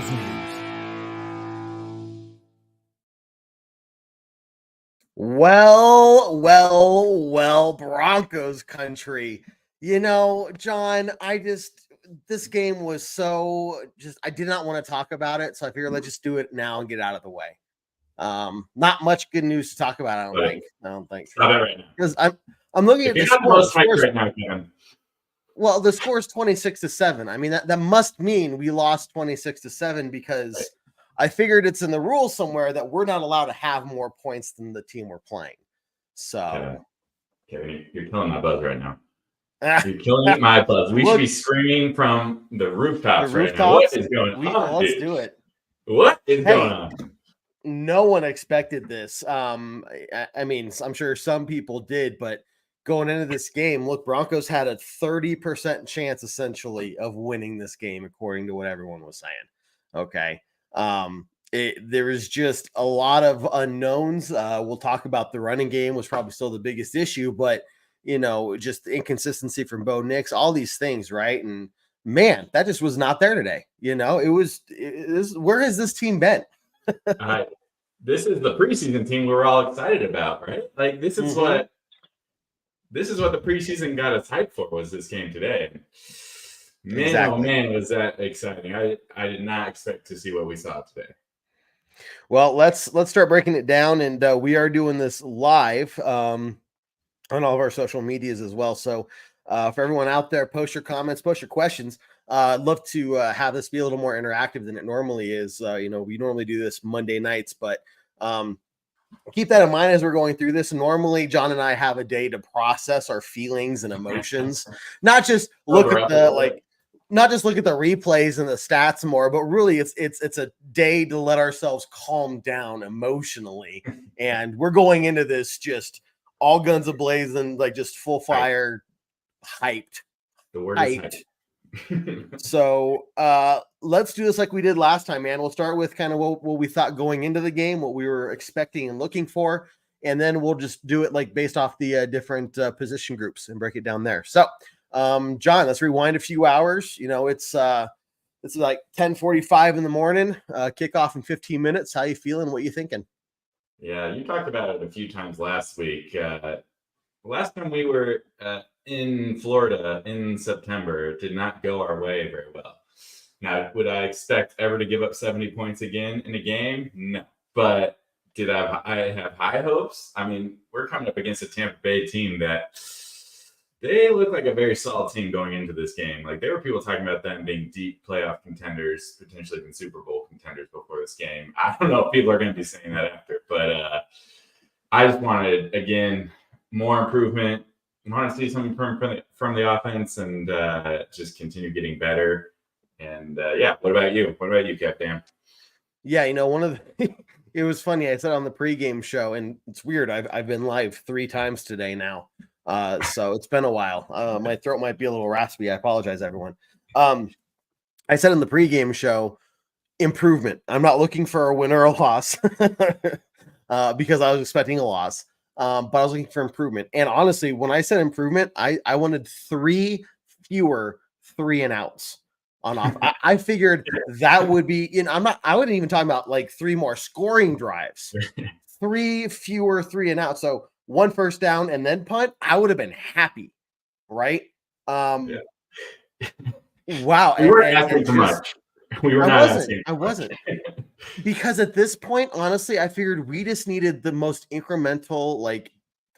Broncos news. Well, Broncos country. You know, John, this game was I did not want to talk about it. So I figured let's just do it now and get out of the way. Not much good news to talk about, I don't think. Stop it right now. Because I'm looking at the scores right now, Kevin. Well, the score is 26-7. I mean, that must mean we lost 26-7 because I figured it's in the rules somewhere that we're not allowed to have more points than the team we're playing. So, Kevin, you're killing my buzz right now. You're killing my buzz. We should be screaming from the rooftops right now. What is going on? Let's do it. What is going on? No one expected this. I mean, I'm sure some people did, but going into this game, look, Broncos had a 30% chance essentially of winning this game, according to what everyone was saying. Okay. There is just a lot of unknowns. We'll talk about the running game was probably still the biggest issue, but just the inconsistency from Bo Nix, all these things, right? And man, that just was not there today. Where has this team been? This is the preseason team we were all excited about, right? Like this is what the preseason got us hyped for, was this game today. Man, exactly. Oh man, was that exciting. I did not expect to see what we saw today. Well, let's start breaking it down, and we are doing this live on all of our social medias as well. So for everyone out there, post your comments, post your questions. I'd love to have this be a little more interactive than it normally is. We normally do this Monday nights, but keep that in mind as we're going through this. Normally, John and I have a day to process our feelings and emotions, not just look at the replays and the stats more, but really it's a day to let ourselves calm down emotionally. And we're going into this just all guns ablazing, like just full fire, hyped. The word is hyped. So let's do this like we did last time, man. We'll start with kind of what we thought going into the game, what we were expecting and looking for, and then we'll just do it like based off the different position groups and break it down there. So John, let's rewind a few hours. It's like 10:45 in the morning, kickoff in 15 minutes. How you feeling? What you thinking? Yeah, you talked about it a few times last week. Last time we were in Florida in September, it did not go our way very well. Now, would I expect ever to give up 70 points again in a game? No. But did I have high hopes? I mean, we're coming up against a Tampa Bay team that they look like a very solid team going into this game. Like, there were people talking about them being deep playoff contenders, potentially even Super Bowl contenders before this game. I don't know if people are going to be saying that after, but I just wanted, again, more improvement. I want to see something from the offense and just continue getting better. And what about you? What about you, Captain? Yeah, it was funny. I said on the pregame show, and it's weird. I've been live 3 times today now. So it's been a while. My throat might be a little raspy. I apologize, everyone. I said in the pregame show, improvement. I'm not looking for a win or a loss because I was expecting a loss. But I was looking for improvement. And honestly, when I said improvement, I wanted 3 fewer 3-and-outs on off. I figured that would be, I wasn't even talking about like 3 more scoring drives, 3 fewer 3-and-outs. So 1 first down and then punt, I would have been happy. Right. Wow. We weren't asking too much. I wasn't. Because at this point, honestly, I figured we just needed the most incremental, like,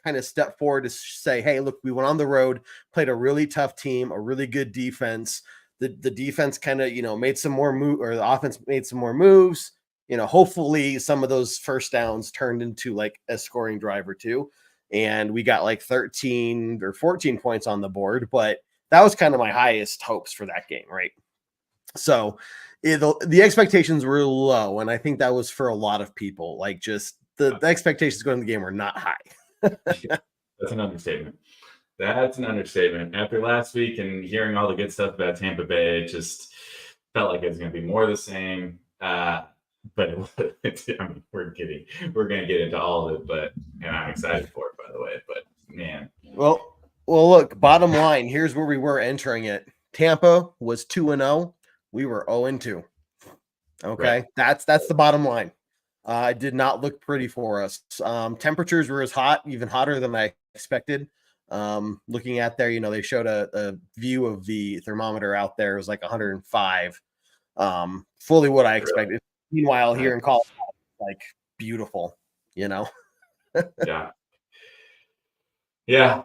kind of step forward to say, hey, look, we went on the road, played a really tough team, a really good defense. The defense kind of, made some more or the offense made some more moves. Hopefully some of those first downs turned into like a scoring drive or 2. And we got like 13 or 14 points on the board. But that was kind of my highest hopes for that game, right? So the expectations were low, and I think that was for a lot of people. Like, just the expectations going into the game were not high. That's an understatement. After last week and hearing all the good stuff about Tampa Bay, it just felt like it was going to be more of the same. But we're going to get into all of it. And I'm excited for it, by the way. But man, well, look. Bottom line, here's where we were entering it. Tampa was 2-0. We were 0-2. Okay, that's the bottom line. It did not look pretty for us. Temperatures were even hotter than I expected. Looking at there, they showed a view of the thermometer out there. It was like 105. Fully what I expected. Meanwhile, here in Colorado, like beautiful, Yeah. Yeah.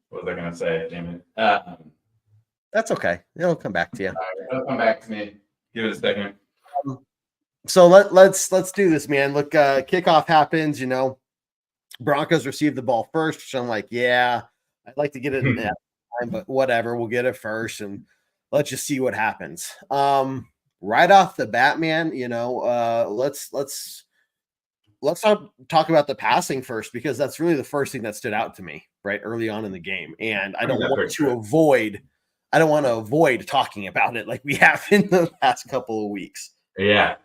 What was I gonna say? Damn it. That's okay. It'll come back to you. It'll come back to me. Give it a second. So let's do this, man. Look, kickoff happens. Broncos receive the ball first, which I'm like, yeah, I'd like to get it in that time, but whatever, we'll get it first, and let's just see what happens. Right off the bat, man, let's talk about the passing first, because that's really the first thing that stood out to me right early on in the game, and I don't want to avoid talking about it like we have in the past couple of weeks. Yeah.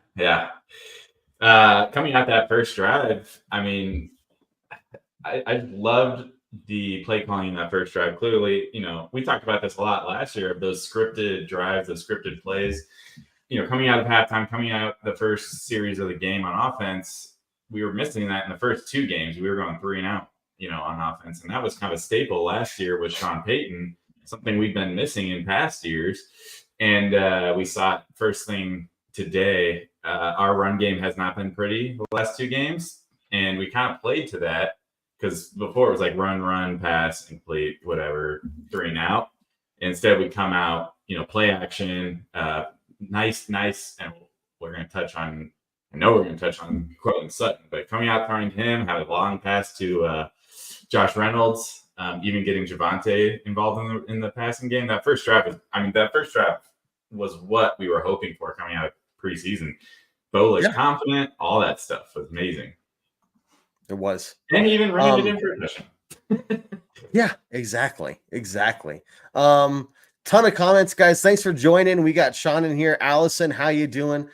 Coming out that first drive, I mean, I loved the play calling in that first drive. Clearly, we talked about this a lot last year, of those scripted drives, those scripted plays. Coming out of halftime, coming out the first series of the game on offense, we were missing that in the first two games. We were going 3 and out, on offense. And that was kind of a staple last year with Sean Payton, something we've been missing in past years. And we saw it first thing today. Our run game has not been pretty the last 2 games. And we kind of played to that, because before it was like run, pass, complete, whatever, 3 and out. Instead, we come out, play action, nice. And we're going to touch on Cortland Sutton, but coming out, throwing to him, had a long pass to Josh Reynolds, even getting Javonte involved in the passing game. That first drive was what we were hoping for coming out of preseason. Bowler's confident, all that stuff was amazing. It was. And even running it in for a touchdown. Yeah, exactly. Ton of comments, guys. Thanks for joining. We got Sean in here. Allison, how you doing?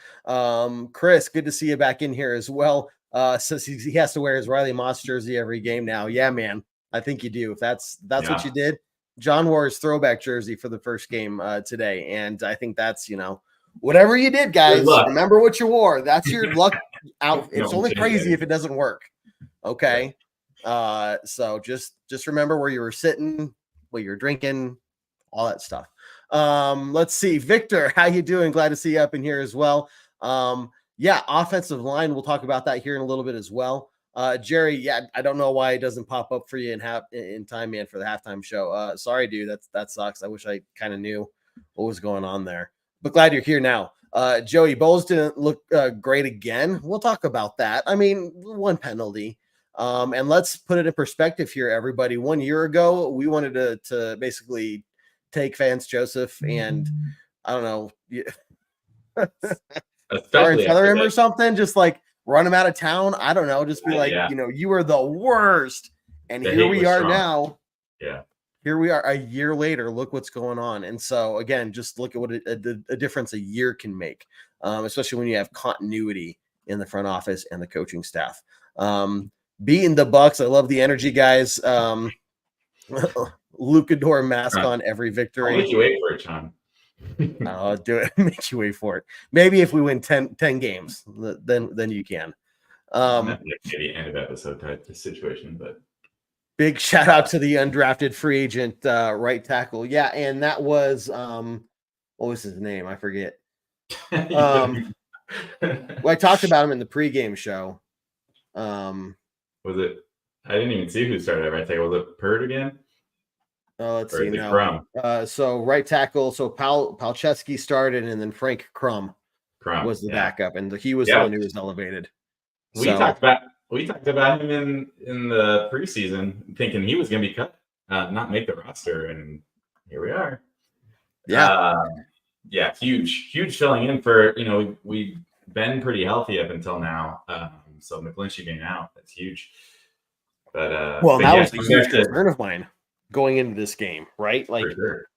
Chris, good to see you back in here as well. Says he has to wear his Riley Moss jersey every game now. Yeah, man. I think you do. If that's what you did. John wore his throwback jersey for the first game today. And I think that's, whatever you did, guys, remember what you wore. That's your luck out. It's only crazy if it doesn't work. Okay. So just remember where you were sitting, what you're drinking, all that stuff. Let's see. Victor, how you doing? Glad to see you up in here as well. Offensive line. We'll talk about that here in a little bit as well. Jerry, I don't know why it doesn't pop up for you in time, man, for the halftime show. Sorry, dude. That sucks. I wish I kind of knew what was going on there, but glad you're here now. Joey Bowles didn't look great again. We'll talk about that. I mean, 1 penalty. And let's put it in perspective here, everybody. 1 year ago, we wanted to basically take Vance Joseph and I don't know, feather him or something, just like run him out of town. I don't know, just be like, you were the worst. And here we are now. Yeah. Here we are a year later. Look what's going on. And so again, just look at what a difference a year can make, especially when you have continuity in the front office and the coaching staff. Beating the Bucks. I love the energy, guys. Lucador mask on every victory. I'll make you wait for it, Sean. I'll do it. Make you wait for it. Maybe if we win 10 games, then you can. Maybe end of episode type situation, but big shout out to the undrafted free agent right tackle. Yeah, and that was what was his name? I forget. Well, I talked about him in the pregame show. Was it? I didn't even see who started at right tackle. Was it Purd again? Let's see. No. So right tackle. So Palczewski started, and then Frank Crum was the backup, and he was the one who was elevated. We talked about him in the preseason, thinking he was going to be cut, not make the roster, and here we are. Huge filling in for we've been pretty healthy up until now. So McGlinchey being out, that's huge. But that was a huge concern of mine going into this game, right? Like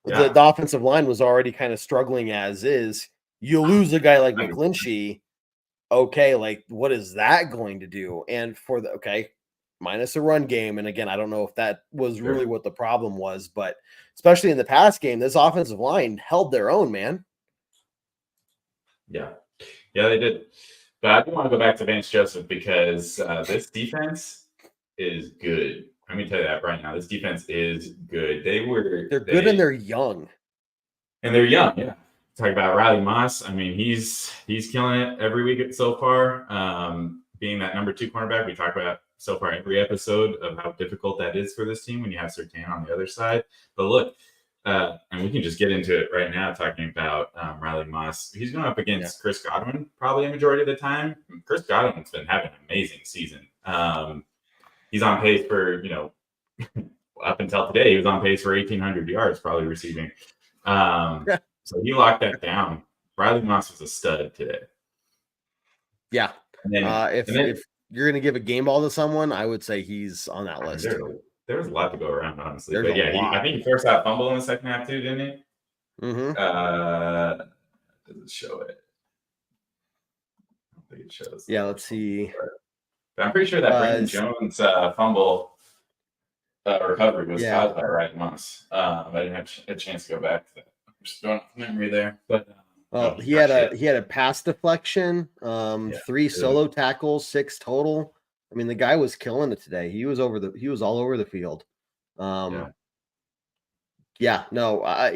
the offensive line was already kind of struggling as is. You lose a guy like McGlinchey, okay, like what is that going to do? And for minus a run game. And again, I don't know if that was really what the problem was, but especially in the pass game, this offensive line held their own, man. Yeah, they did. But I do want to go back to Vance Joseph because this defense is good. Let me tell you that right now. This defense is good. They're good and they're young. And they're young, yeah. Talk about Riley Moss. I mean, he's killing it every week so far. Being that number 2 cornerback, we talk about so far every episode of how difficult that is for this team when you have Surtain on the other side. But look, and we can just get into it right now talking about Riley Moss. He's going up against Chris Godwin probably a majority of the time. Chris Godwin's been having an amazing season. He's on pace for, up until today, he was on pace for 1,800 yards probably receiving. So he locked that down. Riley Moss was a stud today. Yeah. And then, if you're going to give a game ball to someone, I would say he's on that list. There was a lot to go around, honestly. But yeah, I think he forced that fumble in the second half too, didn't he? Mm-hmm. Does it show it? I don't think it shows. Yeah, let's see. But I'm pretty sure that Brandon Jones fumble recovery was caused by Riley Moss. I didn't have a chance to go back to that. I'm just going off memory there. But he had a pass deflection, 3 solo tackles, 6 total. I mean, the guy was killing it today. He was all over the field.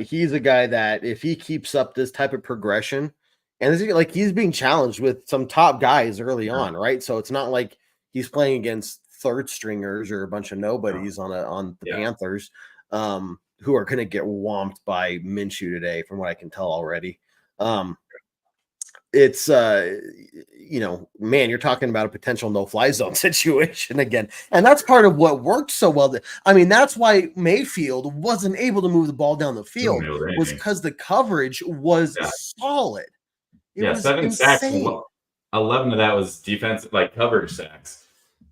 He's a guy that if he keeps up this type of progression, and he's being challenged with some top guys early on, right? So it's not like he's playing against third stringers or a bunch of nobodies on the Panthers, who are going to get whomped by Minshew today, from what I can tell already. It's you're talking about a potential no-fly zone situation again, and that's part of what worked so well. I mean, that's why Mayfield wasn't able to move the ball down the field, was because the coverage was solid. It was 7 insane. sacks. 11 of that was defensive, coverage sacks.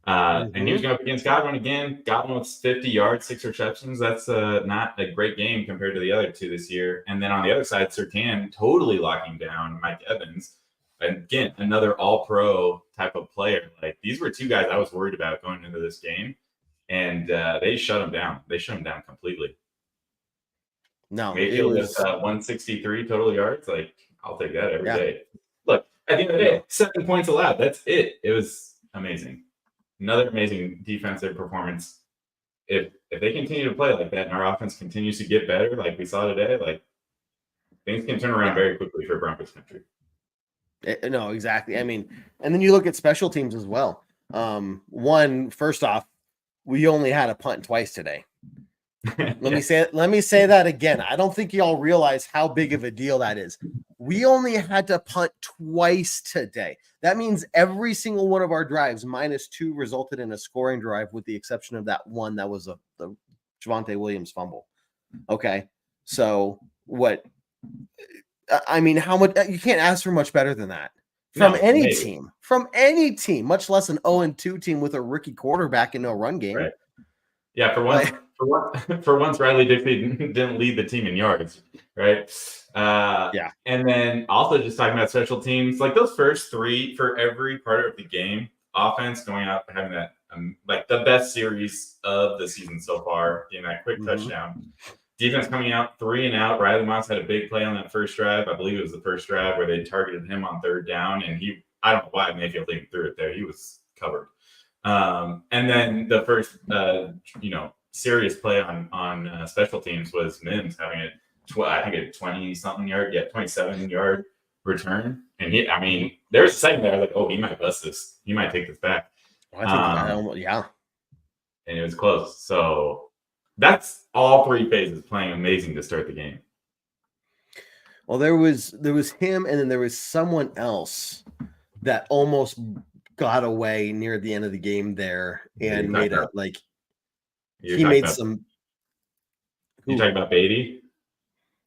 And he was going up against Godwin again. Godwin with 50 yards, 6 receptions. That's not a great game compared to the other 2 this year. And then on the other side, Surtain totally locking down Mike Evans. And again, another all-pro type of player. These were 2 guys I was worried about going into this game. And they shut him down. They shut him down completely. No, Mayfield was 163 total yards. I'll take that every day. Look, at the end of the day, 7 points allowed. That's it. It was amazing. Another amazing defensive performance. If they continue to play like that and our offense continues to get better, like we saw today, things can turn around very quickly for Broncos country. No, exactly. I mean, and then you look at special teams as well. First off, we only had a punt twice today. Let me say that again. I don't think y'all realize how big of a deal that is. We only had to punt twice today. That means every single one of our drives -2 resulted in a scoring drive, with the exception of that one that was the Javonte Williams fumble. Okay, so what? I mean, how much? You can't ask for much better than that from any team, much less an 0-2 team with a rookie quarterback and no run game. Right. Yeah, for once, Riley Dixie didn't lead the team in yards, right? And then also just talking about special teams, those first 3 for every part of the game, offense going out having that the best series of the season so far, getting that quick touchdown. Defense coming out 3 and out. Riley Moss had a big play on that first drive. I believe it was the first drive where they targeted him on 3rd down, and I don't know why Mayfield even threw it there. He was covered. And then the first, serious play on special teams was Mims having a 20-something yard, 27-yard return. And there was a second there, I was like, oh, he might bust this. He might take this back. And it was close. So that's all 3 phases playing amazing to start the game. Well, there was him, and then there was someone else that almost got away near the end of the game there and made it he made some. You talking about Beatty?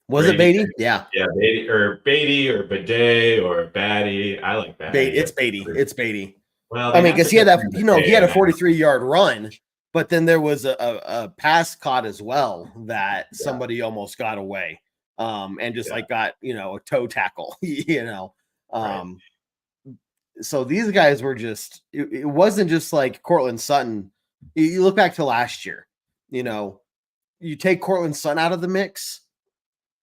Was it Beatty? Yeah. Yeah, Beatty or Bidet or Batty. I like that. It's Beatty. It's Beatty. Well, because he had that, he had a 43-yard run, but then there was a pass caught as well that somebody almost got away, and just got a toe tackle, Right. So these guys were just. It wasn't just like Cortland Sutton. You look back to last year, you take Cortland Sutton out of the mix,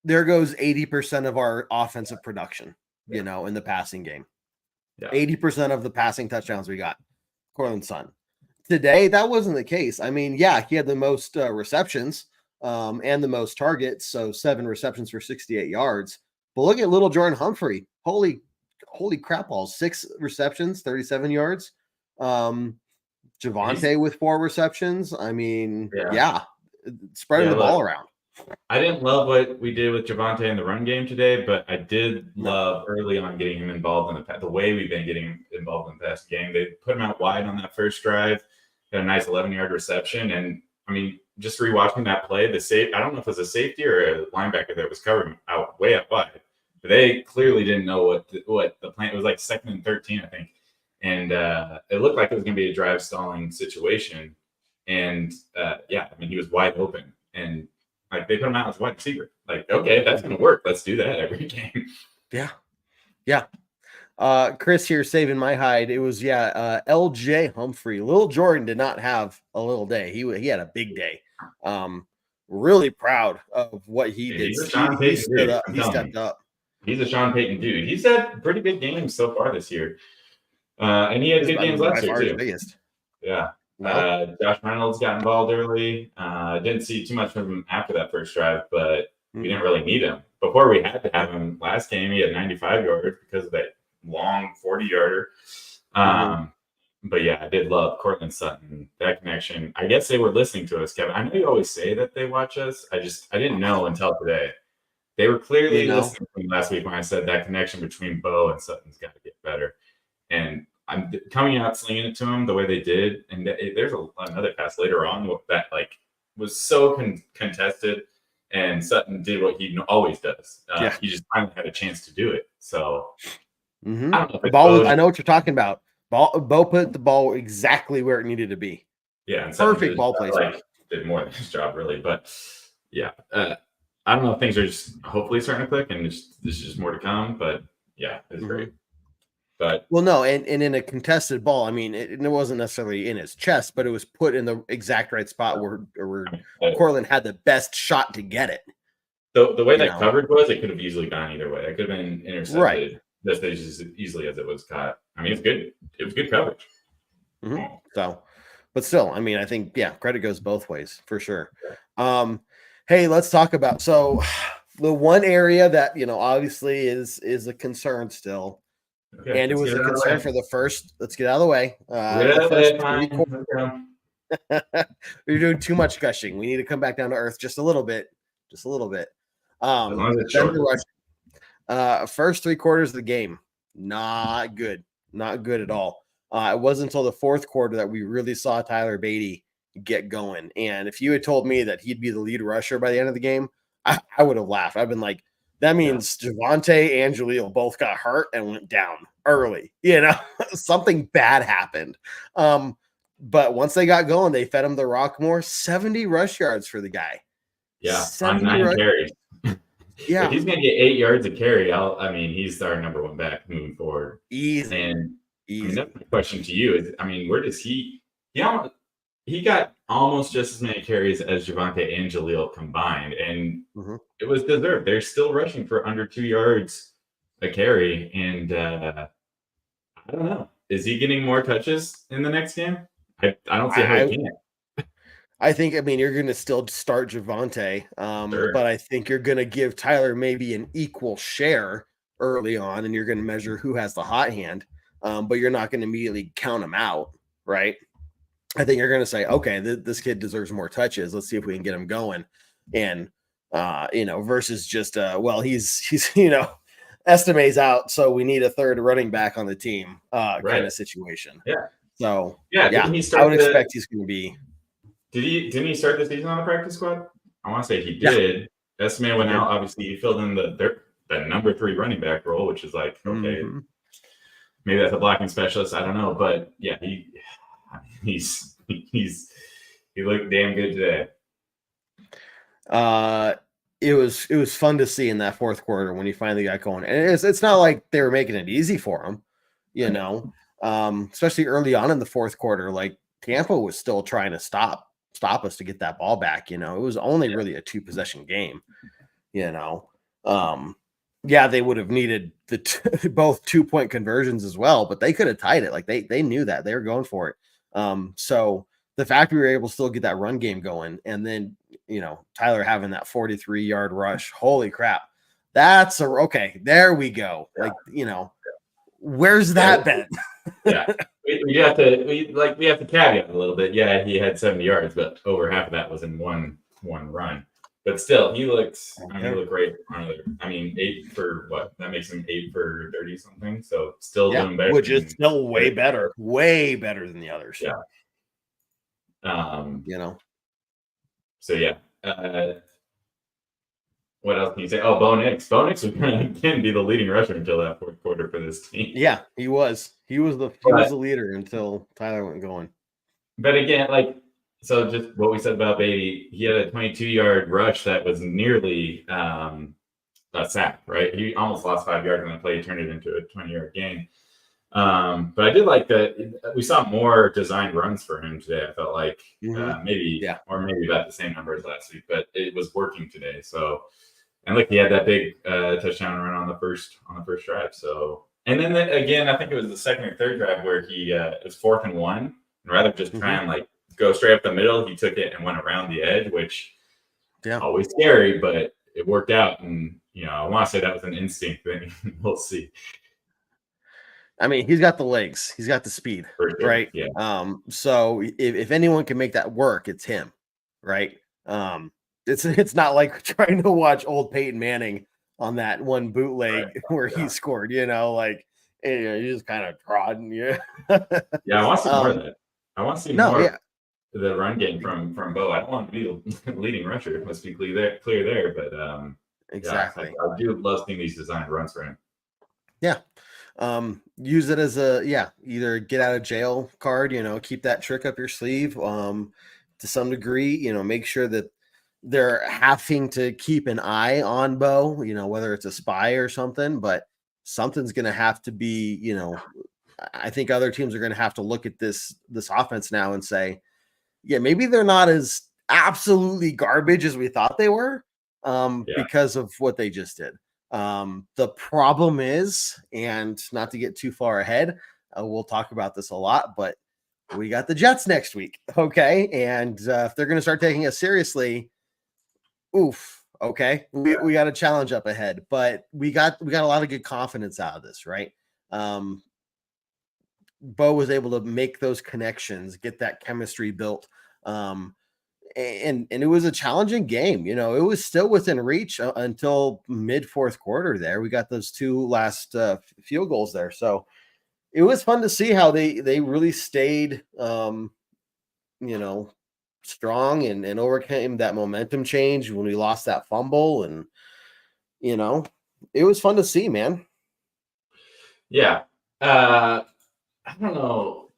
there goes 80% of our offensive production. you know, in the passing game. Yeah. 80% of the passing touchdowns we got, Cortland Sutton. Today, that wasn't the case. I mean, yeah, he had the most receptions and the most targets, so 7 receptions for 68 yards. But look at little Jordan Humphrey. Holy crap balls. 6 receptions, 37 yards. Javonte with 4 receptions. I mean, spreading the ball around. I didn't love what we did with Javonte in the run game today, but I did love early on getting him involved in the way we've been getting involved in the past game. They put him out wide on that first drive, got a nice 11-yard reception. And I mean, just rewatching that play, I don't know if it was a safety or a linebacker that was covering way out wide, but they clearly didn't know what the plan. It was like 2nd and 13, I think. And it looked like it was going to be a drive stalling situation. And I mean, he was wide open, and like they put him out as wide receiver. Like, okay, that's going to work. Let's do that every game. Yeah. Chris here saving my hide. It was LJ Humphrey. Little Jordan did not have a little day. He had a big day. Really proud of what he did. He stepped up. He's a Sean Payton dude. He's had pretty big games so far this year. And he had good games last year too. Biggest. Yeah. Josh Reynolds got involved early. Didn't see too much from him after that first drive, but we didn't really need him. Before we had to have him last game, he had 95 yards because of that long 40-yarder. But yeah, I did love Cortland Sutton, that connection. I guess they were listening to us, Kevin. I know you always say that they watch us. I didn't know until today. They were clearly listening to me last week when I said that connection between Bo and Sutton's got to get better. And I'm coming out slinging it to him the way they did. And there's another pass later on that like was so contested, and Sutton did what he always does. He just finally had a chance to do it. So I don't know. The ball I know what you're talking about. Bo put the ball exactly where it needed to be. Yeah, and perfect ball placement. Did more than his job really, but yeah, I don't know if things are just hopefully starting to click, and there's just more to come. But yeah, it's great. But and in a contested ball, I mean, it wasn't necessarily in his chest, but it was put in the exact right spot where Cortland had the best shot to get it. The way that coverage was, it could have easily gone either way. It could have been intercepted just as easily as it was caught. I mean, it's good. It was good coverage. So, but still, I mean, I think credit goes both ways for sure. Hey, let's talk about the one area that obviously is a concern still. Okay, and it was a concern for the first. Let's get out of the way. We're doing too much gushing. We need to come back down to earth just a little bit. First 3 quarters of the game, not good at all. It wasn't until the 4th quarter that we really saw Tyler Beatty get going. And if you had told me that he'd be the lead rusher by the end of the game, I would have laughed. I've been like, that means Javonte and Jaleel both got hurt and went down early. Something bad happened. But once they got going, they fed him the rock more. 70 rush yards for the guy. Yeah, on 9 carries. If he's going to get 8 yards a carry, he's our number 1 back moving forward. Easy. And that's my question to you is, where does he got almost just as many carries as Javonte and Jaleel combined, and it was deserved. They're still rushing for under 2 yards a carry, and I don't know. Is he getting more touches in the next game? I don't see how he can. I think, you're going to still start Javonte, but I think you're going to give Tyler maybe an equal share early on, and you're going to measure who has the hot hand, but you're not going to immediately count him out, right? I think you're going to say, okay, this kid deserves more touches. Let's see if we can get him going. And, versus just, he's Estime's out, so we need a 3rd running back on the team kind of situation. Yeah. So, I would expect he's going to be. Didn't he start the season on the practice squad? I want to say he did. Estime went out. Obviously, he filled in the number 3 running back role, which is like, okay, maybe that's a blocking specialist. I don't know. But, yeah, he looked damn good today. It was fun to see in that 4th quarter when he finally got going, and it's not like they were making it easy for him, especially early on in the 4th quarter. Like Tampa was still trying to stop us to get that ball back. It was only really a 2-possession game, Yeah, they would have needed both 2-point conversions as well, but they could have tied it. Like they knew that they were going for it. So the fact we were able to still get that run game going, and then Tyler having that 43-yard rush, holy crap, that's okay. There we go. Yeah. Like where's that been? Yeah, we have to caveat a little bit. Yeah, he had 70 yards, but over half of that was in one run. But still, he looks. I mean, he looked great. I mean, 8 for what? That makes him 8 for 30 something. So still doing better. Which is still way better than the others. Yeah. So yeah. What else can you say? Oh, Bo Nix. Bo Nix was going to again be the leading rusher until that fourth quarter for this team. Yeah, he was. He was the leader until Tyler went going. But again, so just what we said about Beatty, he had a 22-yard rush that was nearly a sack, right? He almost lost 5 yards on the play, turned it into a 20-yard gain. But I did like that we saw more designed runs for him today. I felt like maybe about the same number as last week, but it was working today. So, and look, he had that big touchdown run on the first drive. So, and then again, I think it was the second or third drive where he it was 4th and 1, and rather just try and go straight up the middle, he took it and went around the edge, which always scary, but it worked out. And I want to say that was an instinct thing. We'll see. I mean, he's got the legs, he's got the speed, sure. Right? Yeah. So if anyone can make that work, it's him, right? It's not like trying to watch old Peyton Manning on that one bootleg where he scored. You just kind of prodding. Yeah. Yeah, I want to see more of that. I want to see more of the run game from Bo. I don't want to be the leading rusher. It must be clear there. But exactly. I do love seeing these designed runs for him. Yeah. Use it as either get out of jail card, keep that trick up your sleeve, to some degree, make sure that they're having to keep an eye on Bo, whether it's a spy or something, but something's going to have to be, I think other teams are going to have to look at this offense now and say, yeah, maybe they're not as absolutely garbage as we thought they were, because of what they just did. The problem is, and not to get too far ahead, we'll talk about this a lot, but we got the Jets next week. Okay. And if they're going to start taking us seriously, okay. We got a challenge up ahead, but we got a lot of good confidence out of this, right? Bo was able to make those connections, get that chemistry built. And it was a challenging game. It was still within reach until mid fourth quarter there. We got those 2 last field goals there. So it was fun to see how they really stayed, strong and overcame that momentum change when we lost that fumble. And, it was fun to see, man. Yeah. I don't know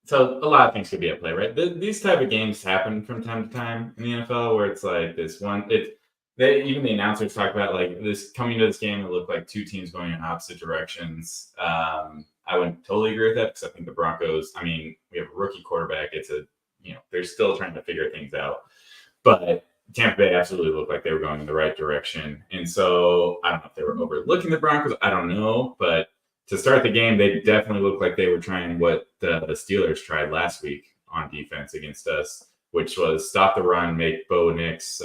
so a lot of things could be at play, right? These type of games happen from time to time in the NFL where it's like this one. Even the announcers talk about this coming to this game. It looked like 2 teams going in opposite directions. I wouldn't totally agree with that because I think the Broncos. I mean, we have a rookie quarterback. They're still trying to figure things out. But Tampa Bay absolutely looked like they were going in the right direction. And so I don't know if they were overlooking the Broncos. I don't know, but to start the game, they definitely looked like they were trying what the Steelers tried last week on defense against us, which was stop the run, make Bo Nix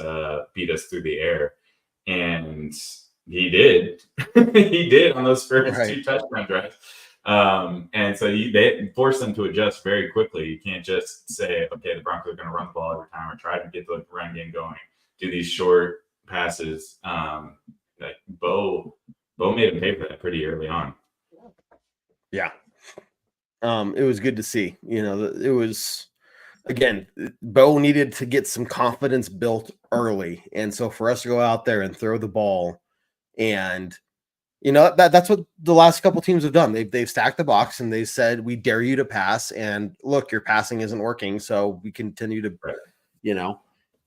beat us through the air. And he did. He did on those first 2 touchdown drives. And so they forced them to adjust very quickly. You can't just say, okay, the Broncos are going to run the ball every time or try to get the run game going, do these short passes. Bo made him pay for that pretty early on. Yeah. It was good to see. It was, again, Bo needed to get some confidence built early. And so for us to go out there and throw the ball, and that's what the last couple teams have done. They've stacked the box and they said, we dare you to pass, and look, your passing isn't working, so we continue to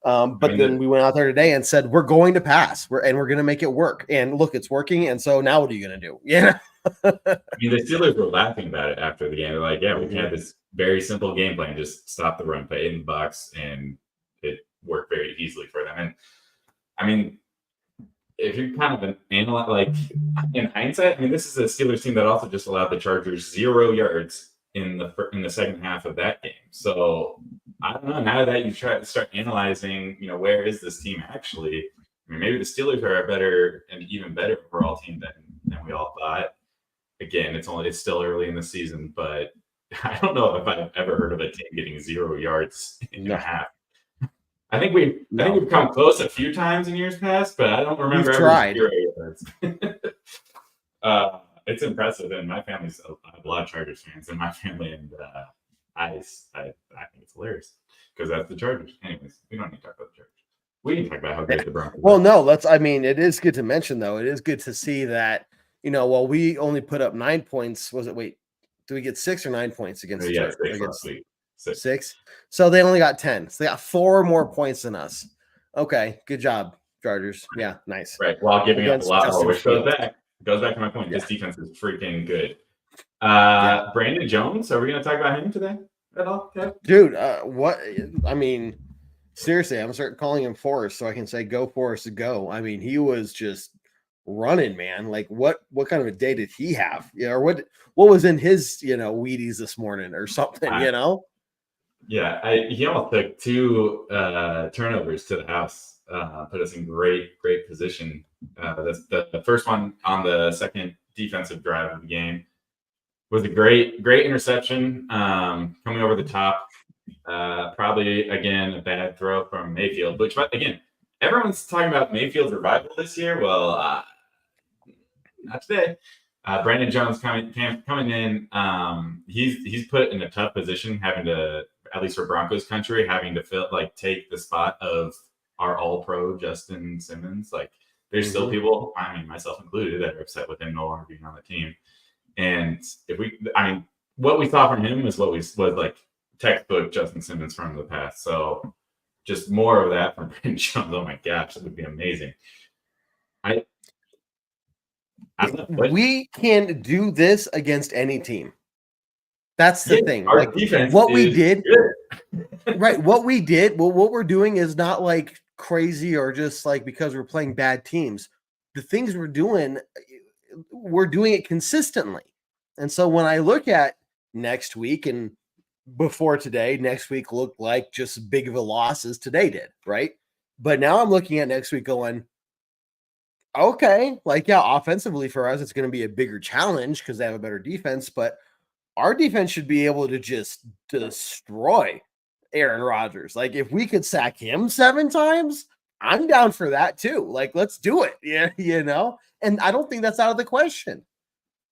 then we went out there today and said, we're going to pass, we're going to make it work, and look, it's working. And so now what are you going to do? I mean, the Steelers were laughing about it after the game. They're like, we had this very simple game plan, just stop the run play in the box, and it worked very easily for them. And I mean, if you kind of analyze, like in hindsight, I mean, this is a Steelers team that also just allowed the Chargers 0 yards in the second half of that game. So I don't know. Now that you try to start analyzing, where is this team actually? I mean, maybe the Steelers are a better and even better overall team than we all thought. Again, it's still early in the season, but I don't know if I've ever heard of a team getting 0 yards in a half. I think we've come close a few times in years past, but I don't remember ever 0 yards. It's impressive, and my family's a lot of Chargers fans in my family, and I think it's hilarious because that's the Chargers. Anyways, we don't need to talk about the Chargers. We can talk about how great the Broncos. Well, no, it is good to mention though. It is good to see that while we only put up 9 points, do we get 6 or 9 points against the Chargers? 6 last week. 6. So they only got 10. So they got 4 more points than us. Okay, good job, Chargers. Yeah, nice. Right, while giving up a lot more, which goes back to my point. Yeah. This defense is freaking good. Brandon Jones, are we going to talk about him today at all? Okay. Dude, what? I mean, seriously, I'm going to start calling him Forrest so I can say, go Forrest, go. I mean, he was just running, man. Like, what kind of a day did he have? Or what was in his, Wheaties this morning or something, Yeah, he almost took 2 turnovers to the house, put us in great position. That's the first one on the second defensive drive of the game was a great interception coming over the top. Probably, again, a bad throw from Mayfield, which, again, everyone's talking about Mayfield's revival this year. Well, not today. Brandon Jones coming in. He's put in a tough position, having to, at least for Broncos country, having to take the spot of our All-Pro Justin Simmons. Like, there's still people, I mean, myself included, that are upset with him no longer being on the team. And what we saw from him is what was like textbook Justin Simmons from the past. So just more of that from Brandon Jones. Oh my gosh, that would be amazing. We can do this against any team. That's the thing. Our defense what we did, right? What we did, what we're doing is not like crazy or just like because we're playing bad teams. The things we're doing it consistently. And so when I look at next week and before today, next week looked like just as big of a loss as today did, right? But now I'm looking at next week going, okay, offensively for us, it's going to be a bigger challenge because they have a better defense, but our defense should be able to just destroy Aaron Rodgers. Like, if we could sack him 7 times, I'm down for that too. Like, let's do it. Yeah, and I don't think that's out of the question.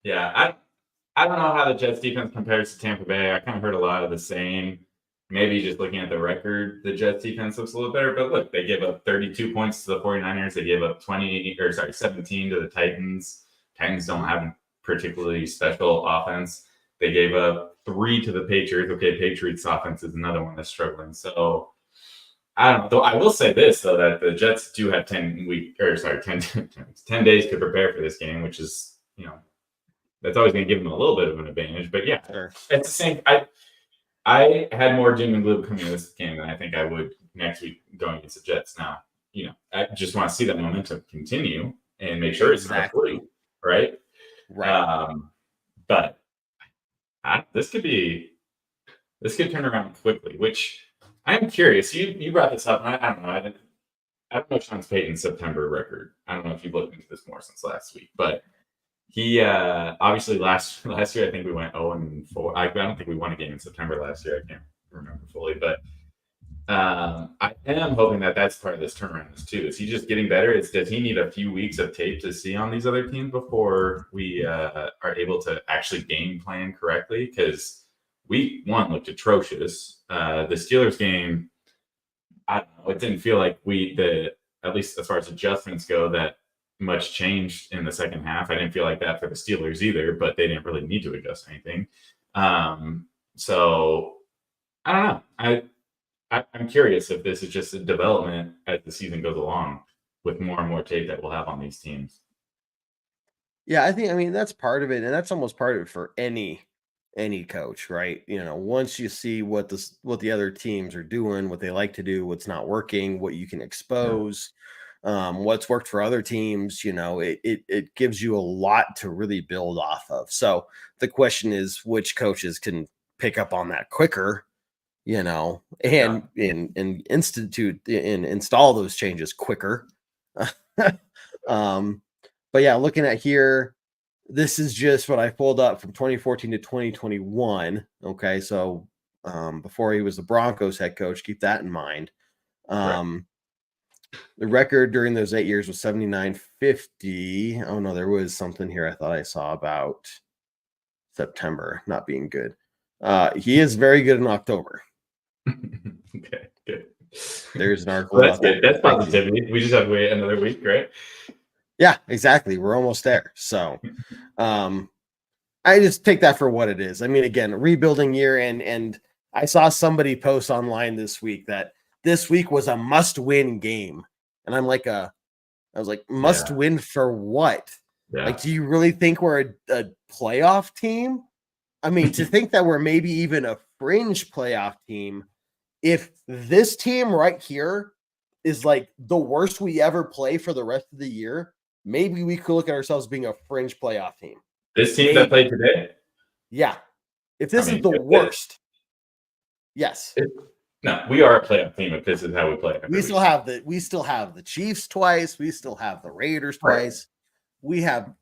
Yeah, I don't know how the Jets defense compares to Tampa Bay. I kind of heard a lot of the same. Maybe just looking at the record, the Jets defense looks a little better. But look, they gave up 32 points to the 49ers. They gave up 17 to the Titans. Titans don't have a particularly special offense. They gave up 3 to the Patriots. Okay, Patriots offense is another one that's struggling. So I don't know. Though I will say this, though, that the Jets do have 10 days to prepare for this game, which is, that's always going to give them a little bit of an advantage. But yeah, sure. It's the same. I had more doom and gloom coming to this game than I think I would next week going against the Jets. Now, I just want to see that momentum continue and make sure it's not free, right? Right. But this could turn around quickly, which I'm curious. You brought this up. I don't know. I don't know Sean Payton's September record. I don't know if you've looked into this more since last week, but he obviously last year I think we went 0-4. I don't think we won a game in September last year. I can't remember fully, but I am hoping that that's part of this turnaround too. Is he just getting better? Does he need a few weeks of tape to see on these other teams before we are able to actually game plan correctly? Because week 1 looked atrocious. The Steelers game, I don't know. It didn't feel like at least as far as adjustments go, that much changed in the second half. I didn't feel like that for the Steelers either, but they didn't really need to adjust anything. So I don't know. I'm curious if this is just a development as the season goes along with more and more tape that we'll have on these teams. Yeah, I mean, that's part of it. And that's almost part of it for any coach, right? Once you see what the other teams are doing, what they like to do, what's not working, what you can expose, what's worked for other teams. It gives you a lot to really build off of. So the question is, which coaches can pick up on that quicker, and install those changes quicker. But yeah, looking at here, this is just what I pulled up from 2014 to 2021. Okay, so before he was the Broncos head coach, keep that in mind. Right. The record during those 8 years was 79-50. Oh no, there was something here I thought I saw about September not being good. He is very good in October. Okay, good. There's an article. Well, that's good. That's positivity. We just have to wait another week, right? Yeah, exactly. We're almost there. So I just take that for what it is. I mean, again, rebuilding year, and I saw somebody post online this week that this week was a must-win game. And I was like, must win for what? Yeah. Like, do you really think we're a playoff team? I mean, to think that we're maybe even a fringe playoff team, if this team right here is like the worst we ever play for the rest of the year, maybe we could look at ourselves being a fringe playoff team. This team that played today? Yeah. If this is the worst, yes. No, we are a playoff team if this is how we play. We still have the Chiefs twice. We still have the Raiders twice. We have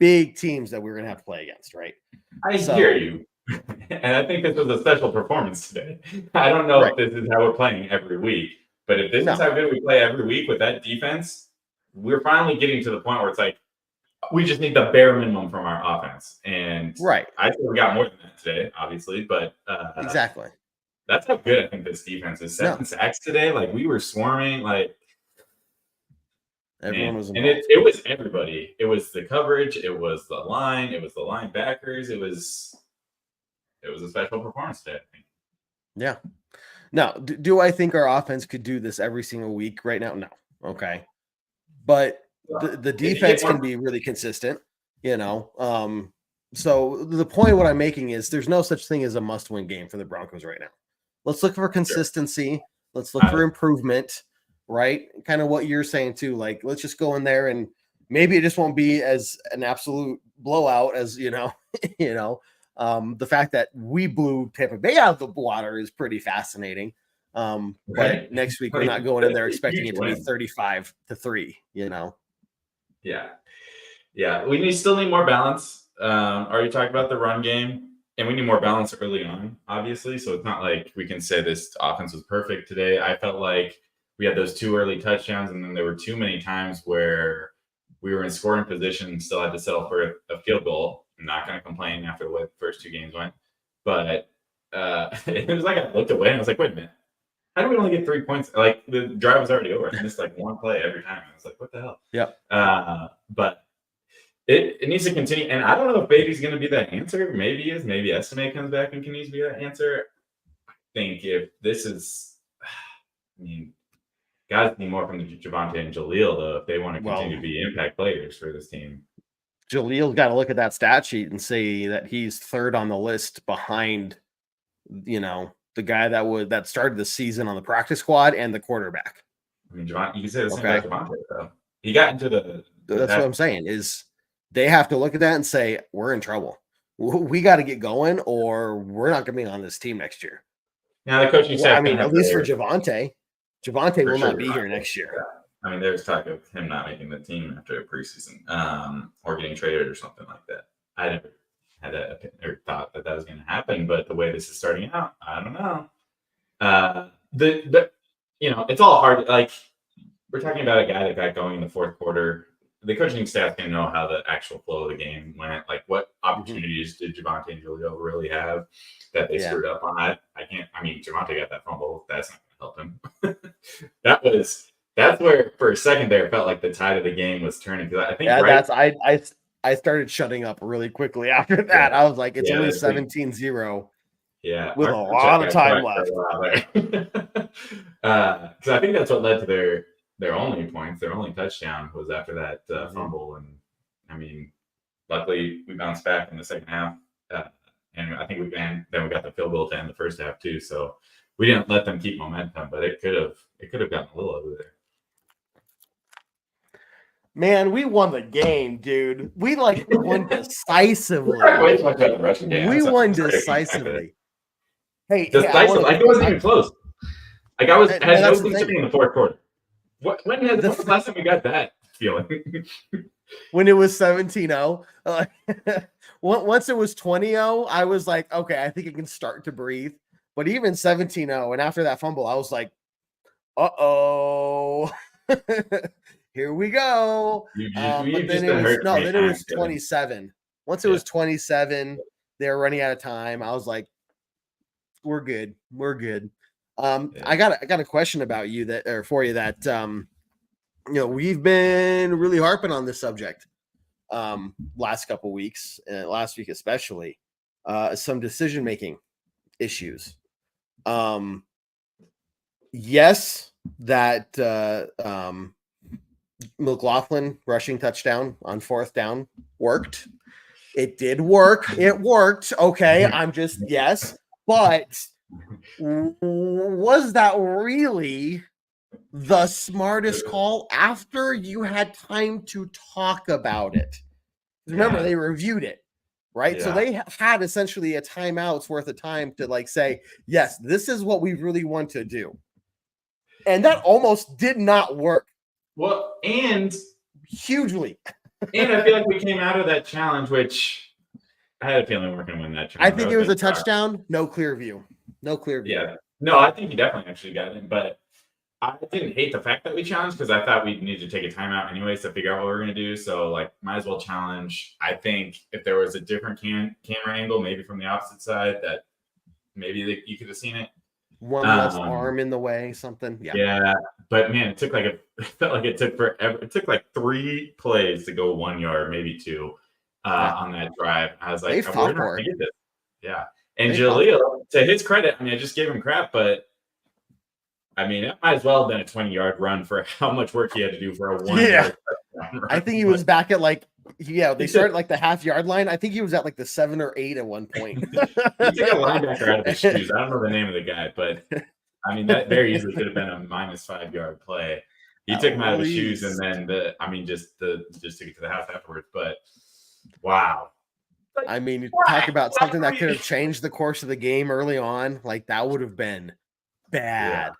big teams that we're going to have to play against, right? I hear you. And I think this was a special performance today. I don't know if this is how we're playing every week, but if this is how good we play every week with that defense, we're finally getting to the point where it's like, we just need the bare minimum from our offense. And I think we got more than that today, obviously, but exactly. That's how good I think this defense is. 7 sacks today. Like, we were swarming. Like, everyone was involved. And it was everybody. It was the coverage. It was the line. It was the linebackers. It was a special performance today, I think. Yeah. Now, do I think our offense could do this every single week right now? No. Okay. But the defense can be really consistent, So the point of what I'm making is there's no such thing as a must-win game for the Broncos right now. Let's look for consistency. Sure. Let's look for improvement, right? Kind of what you're saying too. Like, let's just go in there and maybe it just won't be as an absolute blowout as, the fact that we blew Tampa Bay out of the water is pretty fascinating. But next week we're not going in there expecting it to be 35-3, Yeah. We still need more balance. Are you talking about the run game? And we need more balance early on, obviously. So it's not like we can say this offense was perfect today. I felt like we had those 2 early touchdowns, and then there were too many times where we were in scoring position and still had to settle for a field goal. I'm not going to complain after the way the first 2 games went. But it was like I looked away and I was like, wait a minute. How do we only get 3 points? Like, the drive was already over. I missed like one play every time. I was like, what the hell? Yeah. But it needs to continue. And I don't know if Beatty's going to be that answer. Maybe he is. Maybe Estimate comes back and can be that answer. I think if this is, guys need more from the Javonte and Jaleel, though, if they want to continue to be impact players for this team. Jaleel's got to look at that stat sheet and say that he's 3rd on the list behind, the guy that started the season on the practice squad and the quarterback. Javonte, you can say the same about Javonte, though. He got into that's what I'm saying is they have to look at that and say, we're in trouble. We got to get going or we're not going to be on this team next year. Now, the coaching staff. At least for Javonte. Javonte will not be here next year. Yeah. There's talk of him not making the team after a preseason or getting traded or something like that. I never had or thought that was going to happen, but the way this is starting out, I don't know. It's all hard. Like, we're talking about a guy that got going in the 4th quarter. The coaching staff can know how the actual flow of the game went. Like, what opportunities did Javonte and Julio really have that they screwed up on? Javonte got that fumble. That's not going to help him. That's where for a second there it felt like the tide of the game was turning. Because I think I started shutting up really quickly after that. I was like, it's only 17-0. Yeah. With a lot of time left. Because I think that's what led to their only points. Their only touchdown was after that fumble. And luckily we bounced back in the second half. And I think then we got the field goal to end the first half too. So we didn't let them keep momentum, but it could have gotten a little over there. Man, we won the game, dude. We won decisively. Way too much about the Russian game. We won decisively. Hey, decisive. It wasn't even close. I had no concern in the fourth quarter. When was the last time we got that feeling? When it was 17-0. Once it was 20-0, I was like, okay, I think it can start to breathe. But even 17-0, and after that fumble, I was like, uh-oh. Here we go. But then it was 27. Once it was 27, they were running out of time. I was like, we're good. We're good. I got a question about you for you that we've been really harping on this subject last couple weeks, last week especially, some decision making issues. Yes, that McLaughlin rushing touchdown on 4th down worked. It did work. It worked. Okay, yes, but was that really the smartest call after you had time to talk about it? Remember, they reviewed it, right? Yeah. So they had essentially a timeout's worth of time to say, yes, this is what we really want to do. And that almost did not work. Well, and hugely. And I feel like we came out of that challenge, which I had a feeling we're going to win that challenge. I think it was a touchdown. No clear view. Yeah. No, I think you definitely actually got it. But I didn't hate the fact that we challenged because I thought we'd need to take a timeout anyways to figure out what we're going to do. So, might as well challenge. I think if there was a different camera angle, maybe from the opposite side, that maybe you could have seen it. One less arm in the way, something. Yeah. But man, it felt like it took forever. It took 3 plays to go 1 yard, maybe 2 on that drive. I was like, we're not going to get this. Yeah. And Jaleel, to his credit, I just gave him crap, but it might as well have been a 20-yard run for how much work he had to do for a 1 yard touchdown. I think he was back at they started the half-yard line. I think he was at the 7 or 8 at one point. He took a linebacker out of his shoes. I don't know the name of the guy, but that very easily could have been a -5 yard play. He took him out of his shoes, and then just to get to the house afterwards. But wow. Talk about something that could have changed the course of the game early on. That would have been bad. Yeah.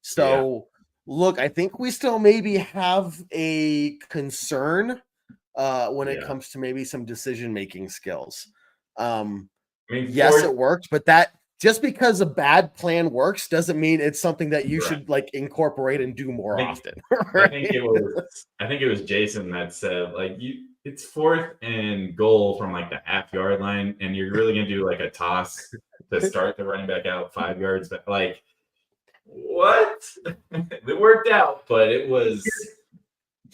So, look, I think we still maybe have a concern when it comes to maybe some decision-making skills. Yes, it worked, but that just because a bad plan works doesn't mean it's something that you should incorporate and do more often. Right? I think it was Jason that said it's 4th and goal from the half-yard line, and you're really gonna do a toss to start the running back out 5 yards. But what? It worked out, but it was.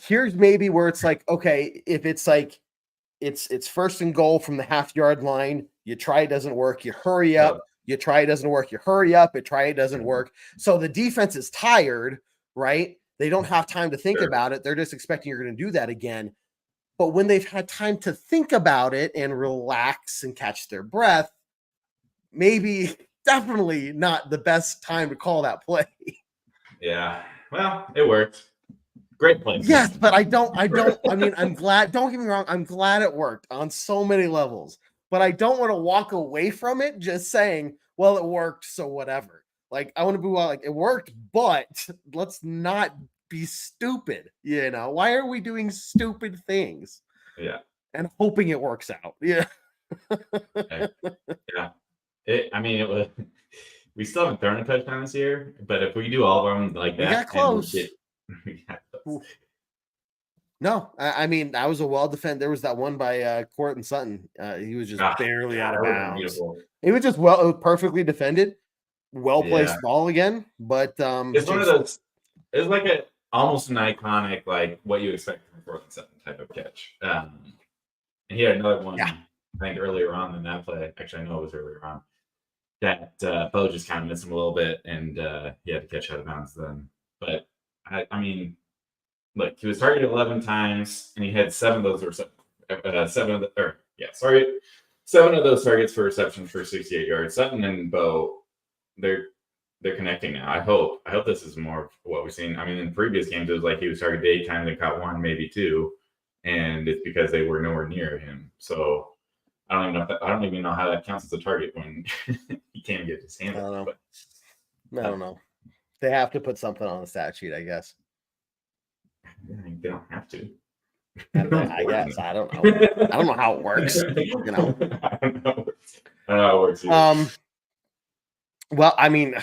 Here's maybe where it's okay, if it's it's 1st and goal from the half-yard line, you try, it doesn't work, you hurry up, you try, it doesn't work, you hurry up, it try, it doesn't work. So the defense is tired, right? They don't have time to think about it. They're just expecting you're going to do that again. But when they've had time to think about it and relax and catch their breath, maybe definitely not the best time to call that play. Yeah. Well, it worked. Great play. Yes, but I'm glad, don't get me wrong, I'm glad it worked on so many levels, but I don't want to walk away from it just saying, well, it worked, so whatever. I want to be it worked, but let's not be stupid. Why are we doing stupid things? Yeah. And hoping it works out. Yeah. Okay. Yeah. It was. We still haven't thrown a touchdown this year, but if we do all of them like that, we got close. No, I was a well-defended. There was that one by Court and Sutton. He was just barely out of bounds. It was just perfectly defended, well-placed ball again. But it's one of those. It's almost an iconic, what you expect from Court and Sutton type of catch. And he had another one, I think, earlier on than that play. Actually, I know it was earlier on. That Bo just kind of missed him a little bit, and he had to catch out of bounds then. But look, he was targeted 11 times, and he had 7 of those seven of those targets for reception for 68 yards. Sutton and Bo, they're they're connecting now. I hope this is more of what we've seen. I mean, in previous games, it was like he was targeted 8 times and caught 1, maybe 2, and it's because they were nowhere near him. So I don't even know how that counts as a target when he can't get his hand. I don't know. But, I don't know. They have to put something on the stat sheet, I guess. They don't have to. I guess. I don't know. I don't know how it works. You know. I don't know how it works either. Well, I mean,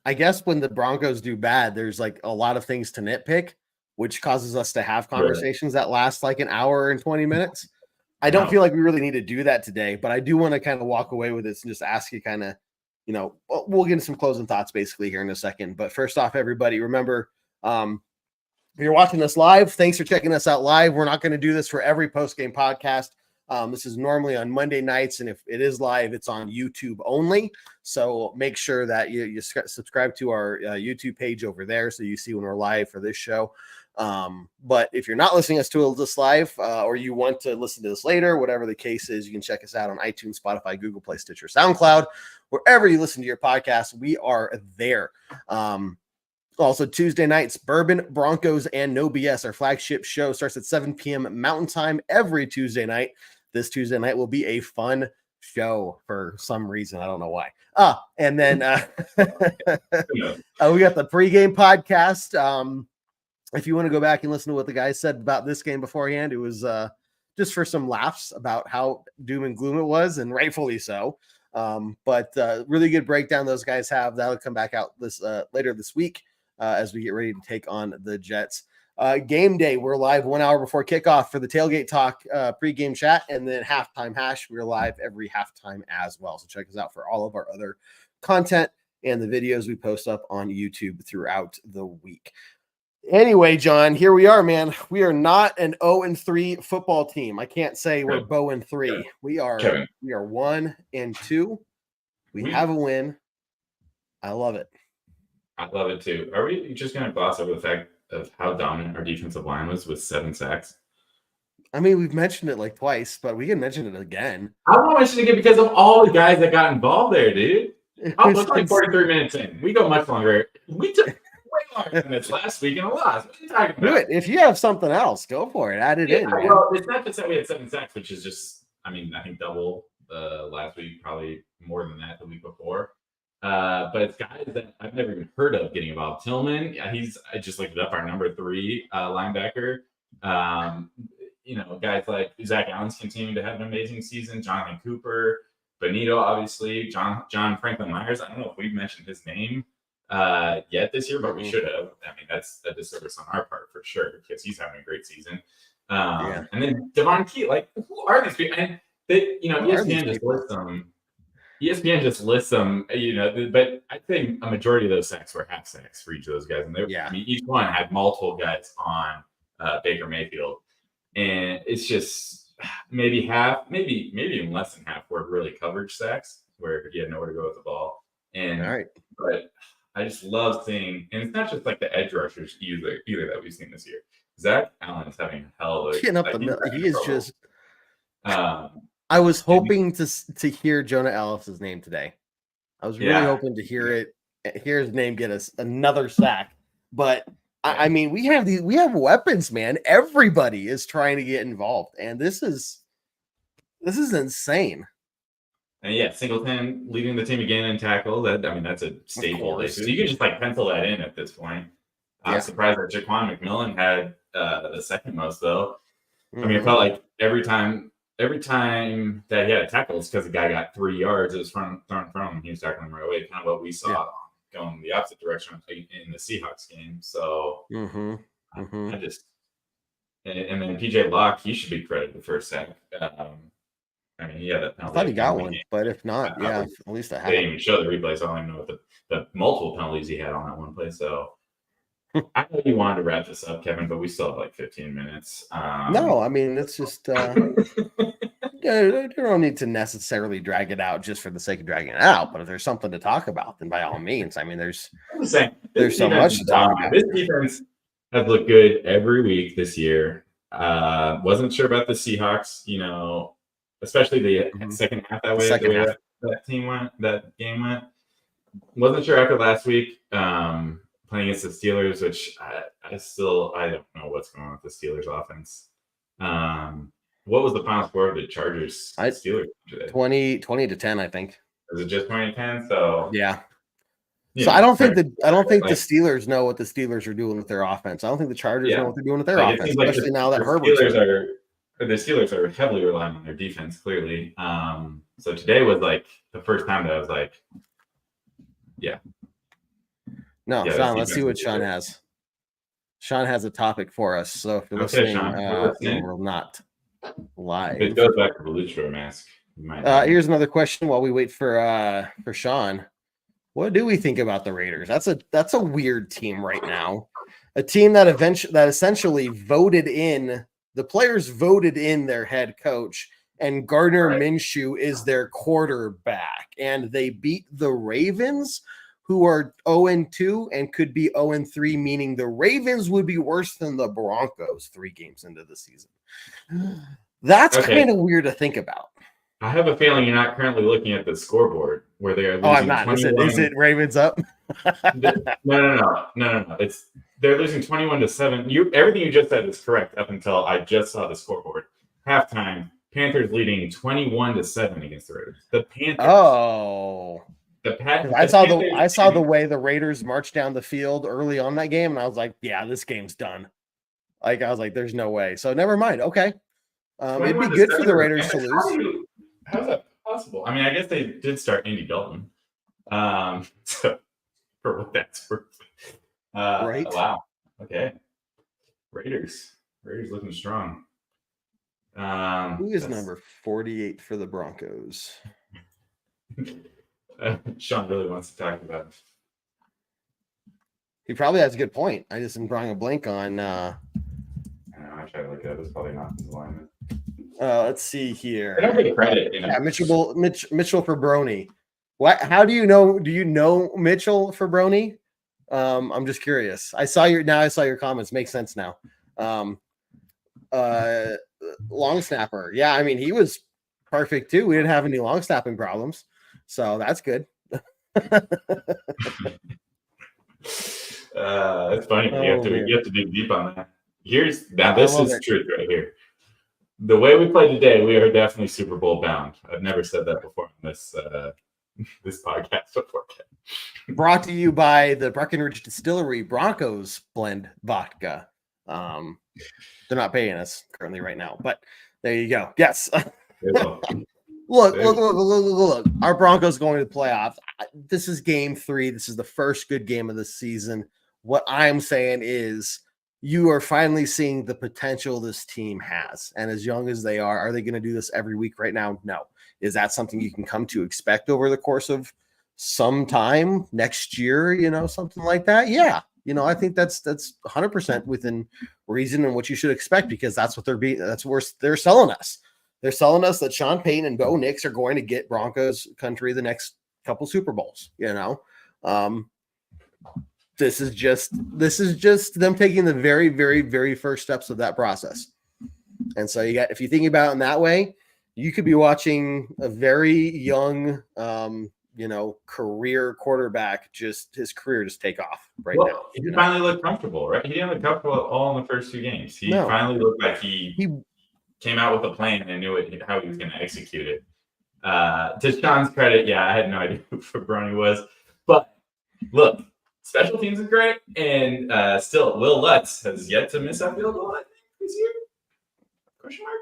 I guess when the Broncos do bad, there's like a lot of things to nitpick, which causes us to have conversations that last like an hour and 20 minutes. I don't feel like we really need to do that today, but I do want to kind of walk away with this and just ask you kind of, you know, we'll get into some closing thoughts basically here in a second. But first off, everybody, remember, if you're watching this live, thanks for checking us out live. We're not going to do this for every post-game podcast. This is normally on Monday nights, and if it is live, it's on YouTube only. So make sure that you subscribe to our YouTube page over there so you see when we're live for this show. But if you're not listening to this live or you want to listen to this later, whatever the case is, you can check us out on iTunes, Spotify, Google Play, Stitcher, SoundCloud, wherever you listen to your podcast. We are there. Also, Tuesday nights, Bourbon, Broncos, and No BS. Our flagship show starts at 7 p.m. Mountain Time every Tuesday night. This Tuesday night will be a fun show for some reason. I don't know why. And then we got the pregame podcast. If you want to go back and listen to what the guys said about this game beforehand, it was just for some laughs about how doom and gloom it was, and rightfully so. But really good breakdown those guys have. That'll come back out this later this week as we get ready to take on the Jets. Game day, we're live 1 hour before kickoff for the Tailgate Talk pregame chat, and then halftime hash. We're live every halftime as well. So check us out for all of our other content and the videos we post up on YouTube throughout the week. Anyway, John, here we are, man. We are not an 0-3 football team. I can't say we're 0-3. We are 1-2. We have a win. I love it. I love it too. Are we just going to gloss over the fact of how dominant our defensive line was with 7 sacks? I mean, we've mentioned it like twice, but we can mention it again. I want to mention it again because of all the guys that got involved there, dude. It's like 43 minutes in. We go much longer. We took way longer than this last week and a loss. What are you talking about? Do it. If you have something else, go for it. Add it in. Man. Well, it's not just that we had 7 sacks, which is just, I mean, I think double last week, probably more than that the week before. But it's guys that I've never even heard of getting involved. Tillman, I just looked it up, our number 3 linebacker. You know, guys like Zach Allen's continuing to have an amazing season. Jonathan Cooper, Benito, obviously, John Franklin Myers. I don't know if we've mentioned his name yet this year, but we should have. I mean, that's a disservice on our part for sure because he's having a great season. And then Devon Key, like, who are these people? And they, you know, ESPN just lists them. ESPN just lists them, you know, but I think a majority of those sacks were half sacks for each of those guys. And I mean, each one had multiple guys on Baker Mayfield. And it's just maybe half, maybe even less than half were really coverage sacks where he had nowhere to go with the ball. And but I just love seeing, and it's not just like the edge rushers either that we've seen this year. Zach Allen is having a hell of a getting up the middle. He is just. I was hoping to hear Jonah Ellis's name today. I was really hoping to hear his name get us another sack. But I mean, we have weapons, man. Everybody is trying to get involved, and this is insane. And Singleton leading the team again in tackle. That's a staple. So you can just like pencil that in at this point. I'm surprised that Jaquan McMillan had the second most though. I mean, it felt like every time that he had a tackle, it's because the guy got 3 yards. It was thrown from him. He was tackling him right away. Kind of what we saw going the opposite direction in the Seahawks game. So I just and then PJ Locke, he should be credited for a sack. I mean, he had that penalty. I thought he got one, but if not, at least I have. They didn't even show the replay, so I don't even know what the multiple penalties he had on that one play. So I know you wanted to wrap this up, Kevin, but we still have like 15 minutes. No, I mean, it's just you don't need to necessarily drag it out just for the sake of dragging it out. But if there's something to talk about, then by all means. I mean, there's so much to talk about. This defense has looked good every week this year. Wasn't sure about the Seahawks, you know, especially the second half that way. That game went. wasn't sure after last week playing against the Steelers, which I don't know what's going on with the Steelers offense. What was the final score of the Chargers Steelers today? 20-10, I think. Was it just 20-10? So yeah. So I don't think the Steelers know what the Steelers are doing with their offense. I don't think the Chargers know what they're doing with their offense, especially now that Herbert's the Steelers are heavily relying on their defense, clearly. So today was like the first time that I was like, Sean, let's see what Sean has. Sean has a topic for us. So if you're listening, we're not live. It goes back to the luchador mask. Here's another question while we wait for Sean. What do we think about the Raiders? That's a weird team right now. A team that essentially voted in, the players voted in their head coach, and Gardner Minshew is their quarterback. And they beat the Ravens, who are 0-2 and could be 0-3, meaning the Ravens would be worse than the Broncos 3 games into the season. That's kind of weird to think about. I have a feeling you're not currently looking at the scoreboard where they are losing. I'm not. Is it Ravens up? No. They're losing 21-7. Everything you just said is correct up until I just saw the scoreboard. Halftime, Panthers leading 21-7 against the Raiders. The Panthers. Oh. I saw the way the Raiders marched down the field early on that game, and I was like, yeah, this game's done. I was like, there's no way. So never mind. Okay. It'd be good for the Raiders to lose. How's that possible? I mean, I guess they did start Andy Dalton. So for what that's worth. Right. Wow. Okay. Raiders looking strong. Who is number 48 for the Broncos? Sean really wants to talk about it. He probably has a good point. I just am drawing a blank on. I tried to look at it. It's probably not his alignment. Let's see here. I don't get credit. Yeah, Mitchell Fabroni. What? How do you know? Do you know Mitchell Fabroni? I'm just curious. I saw your comments. Makes sense now. Long snapper. Yeah, I mean he was perfect too. We didn't have any long snapping problems, so that's good. It's funny. You have to dig deep on that. This is truth right here. The way we play today, we are definitely Super Bowl bound. I've never said that before on this podcast before. Brought to you by the Breckenridge Distillery Broncos blend vodka. They're not paying us currently right now, but there you go. Yes. Look. Our Broncos going to the playoffs. This is game 3. This is the first good game of the season. What I'm saying is you are finally seeing the potential this team has. And as young as they are they going to do this every week right now? No. Is that something you can come to expect over the course of some time next year, something like that? Yeah. I think that's 100% within reason and what you should expect, because that's what they're selling us. They're selling us that Sean Payton and Bo Nix are going to get Broncos country the next couple Super Bowls, This is just them taking the very, very, very first steps of that process. And so if you think about it in that way, you could be watching a very young, career quarterback, his career just take off now. He finally looked comfortable, right? He didn't look comfortable at all in the first 2 games. He finally looked like he came out with a plan and knew how he was going to execute it. To Sean's credit, I had no idea who Fabroni was. But look, special teams is great. And still, Will Lutz has yet to miss a field goal, I think, this year? Question mark?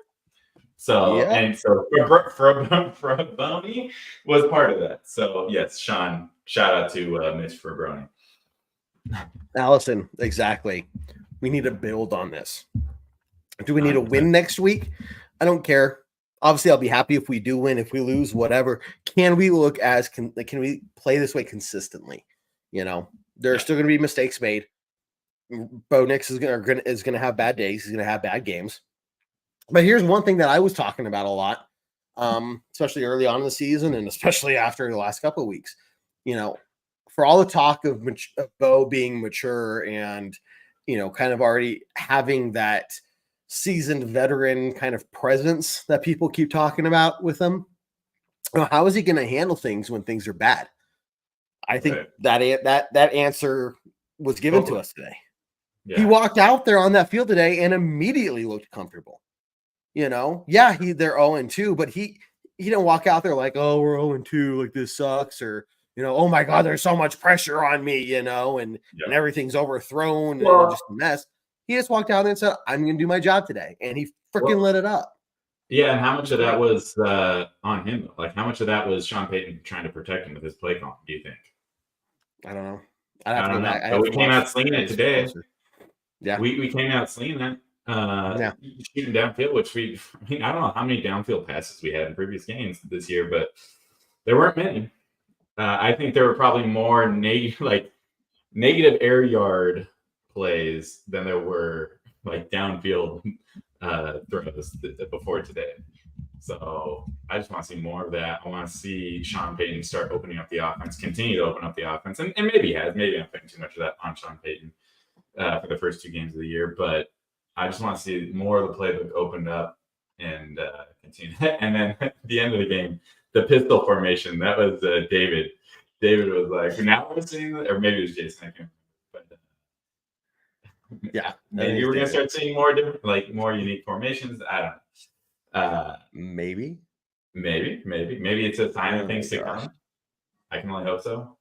So, and so Fabroni was part of that. So, yes, Sean, shout out to Mitch Fabroni. Allison, exactly. We need to build on this. Do we need to win next week? I don't care. Obviously, I'll be happy if we do win. If we lose, whatever. Can we can we play this way consistently? There are still going to be mistakes made. Bo Nix is going to have bad days. He's going to have bad games. But here's one thing that I was talking about a lot, especially early on in the season and especially after the last couple of weeks. For all the talk of Bo being mature and, kind of already having that seasoned veteran kind of presence that people keep talking about with him, how is he going to handle things when things are bad? I think that answer was given to us today. Yeah. He walked out there on that field today and immediately looked comfortable. They're 0-2, but he didn't walk out there like, oh, we're 0-2, like this sucks, or oh my God, there's so much pressure on me, and everything's overthrown and just a mess. He just walked out there and said, I'm going to do my job today, and he freaking lit it up. Yeah, and how much of that was on him? Like, how much of that was Sean Payton trying to protect him with his play call? Do you think? I don't know. I don't know. But we came out slinging it today. Yeah, we came out slinging that. Shooting downfield, which I don't know how many downfield passes we had in previous games this year, but there weren't many. I think there were probably more negative air yard plays than there were like downfield throws before today. So I just want to see more of that. I want to see Sean Payton start opening up the offense, continue to open up the offense, and maybe he has. Maybe I'm putting too much of that on Sean Payton for the first 2 games of the year, but I just want to see more of the playbook opened up and continue. And then at the end of the game, the pistol formation, that was David. David was like, now we're seeing, or maybe it was Jason, I can't remember. But yeah, maybe we're going to start seeing more different, like more unique formations. I don't know. Maybe it's a sign of things to come. I can only hope so.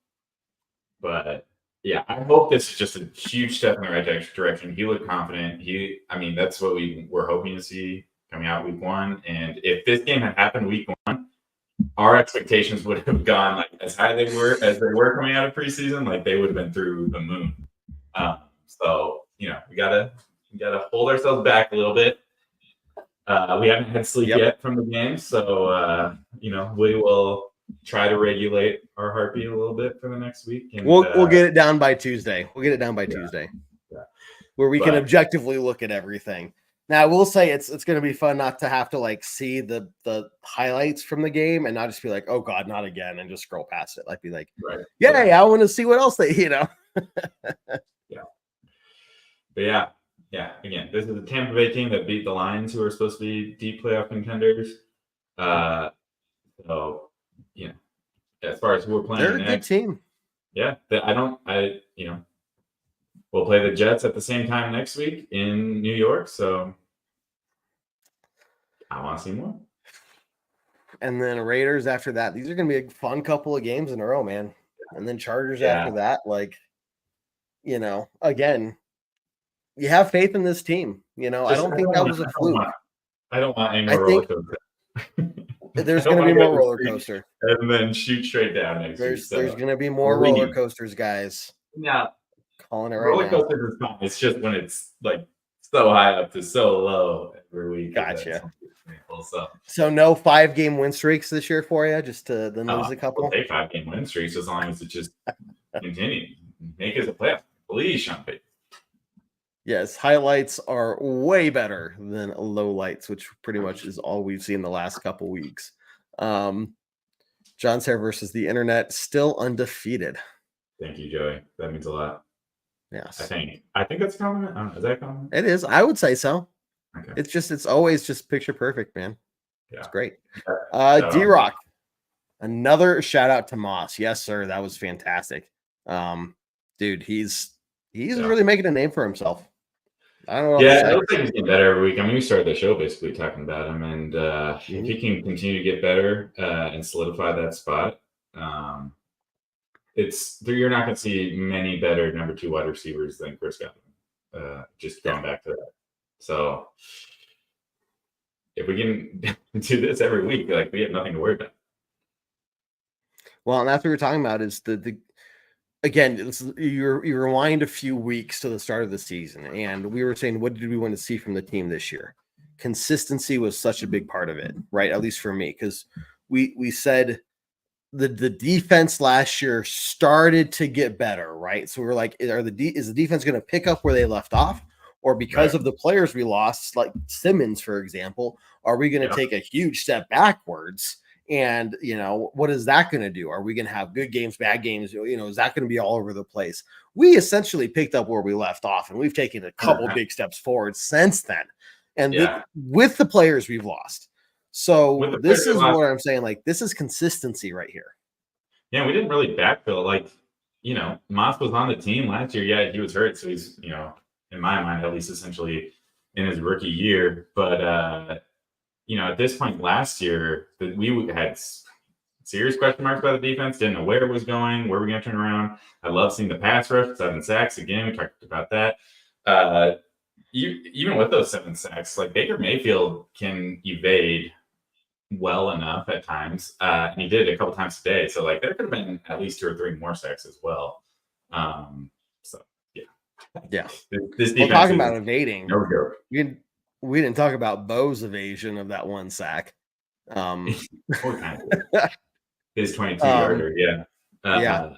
But yeah, I hope this is just a huge step in the right direction. He looked confident. That's what we were hoping to see coming out week 1. And if this game had happened week 1, our expectations would have gone like as high as they were coming out of preseason. Like they would have been through the moon. So we gotta hold ourselves back a little bit. We haven't had sleep yet from the game, so we will try to regulate our heartbeat a little bit for the next week. And we'll get it down by Tuesday. Where we can objectively look at everything. Now, I will say it's going to be fun not to have to like see the highlights from the game and not just be like, oh God, not again, and just scroll past it. Like be like, I want to see what else they, Yeah. But yeah. Again, this is a Tampa Bay team that beat the Lions, who are supposed to be deep playoff contenders. So as far as who we're playing, they're a good team. Yeah, we'll play the Jets at the same time next week in New York. So I want to see more. And then Raiders after that. These are going to be a fun couple of games in a row, man. And then Chargers after that. Like, again, you have faith in this team. I don't think that was a fluke. I don't want any more roller coaster. There's going to be more roller coaster. And then shoot straight down next week. There's going to be more roller coasters, guys. Yeah. Calling it right roller now. coasters is fine. It's just when it's like so high up to so low every week. Gotcha. So no 5-game win streaks this year for you, just to then lose a couple? We'll take 5-game win streaks as long as it just continues. Make it a playoff. Please, Sean Payton. Yes, highlights are way better than low lights, which pretty much is all we've seen the last couple weeks. John Sarah versus the internet, still undefeated. Thank you, Joey. That means a lot. Yes. I think that's common. Is that common? It is. I would say so. Okay. It's always just picture perfect, man. Yeah. It's great. D-Rock. Another shout out to Moss. Yes, sir. That was fantastic. Dude, he's really making a name for himself. I don't know. Yeah, I think he's getting better every week. I mean, we started the show basically talking about him, and if he can continue to get better and solidify that spot, you're not going to see many better number 2 wide receivers than Chris Godwin. Just going back to that. So if we can do this every week, like we have nothing to worry about. Well, and that's what we're talking about is again, you rewind a few weeks to the start of the season, and we were saying, what did we want to see from the team this year? Consistency was such a big part of it, right? At least for me, because we said the defense last year started to get better, right? So we were like, is the defense going to pick up where they left off? Or because of the players we lost, like Simmons, for example, are we going to take a huge step backwards? And, what is that going to do? Are we going to have good games, bad games? Is that going to be all over the place? We essentially picked up where we left off, and we've taken a couple big steps forward since then. And with the players we've lost. So this is what I'm saying. Like, this is consistency right here. Yeah, we didn't really backfill. Like, Moss was on the team last year. Yeah, he was hurt, so he's, in my mind, at least essentially in his rookie year. But at this point last year, we had serious question marks about the defense. Didn't know where it was going, where we're going to turn around. I love seeing the pass rush, 7 sacks. Again, we talked about that. Even with those 7 sacks, like Baker Mayfield can evade well enough at times, and he did it a couple times today. So like there could have been at least 2 or 3 more sacks as well. So yeah. This well, talking about evading, no joke. We didn't talk about Bo's evasion of that 1 sack. His 22-yarder, yeah. Yeah.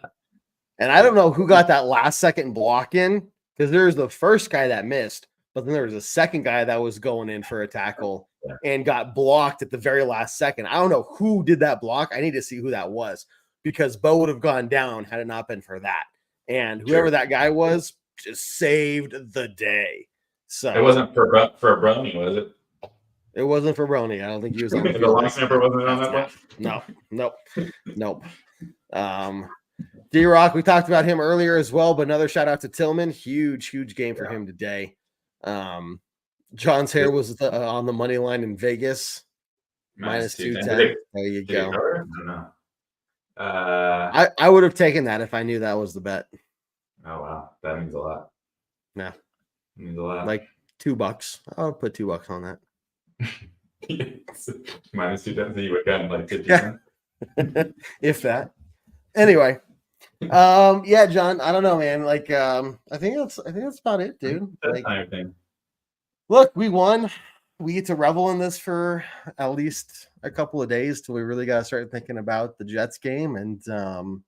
And I don't know who got that last second block in, because there's the first guy that missed, but then there was a second guy that was going in for a tackle and got blocked at the very last second. I don't know who did that block. I need to see who that was, because Bo would have gone down had it not been for that. And whoever that guy was just saved the day. So it wasn't for Brony, was it? It wasn't for Brony. I don't think he was on the field. The long snapper wasn't on that one? Nope. D-Rock, we talked about him earlier as well, but another shout out to Tillman. Huge game for him today. John's hair was on the money line in Vegas. Minus 210. There you go. I don't know. I would have taken that if I knew that was the bet. Oh, wow. That means a lot. Yeah. It means a lot. Like $2. I'll put $2 on that. Minus 210, so you would have gotten like 50 cents. If that. Anyway. Yeah, John, I don't know, man. Like, I think that's about it, dude. That's my thing. Look, we won. We get to revel in this for at least a couple of days till we really got to start thinking about the Jets game. And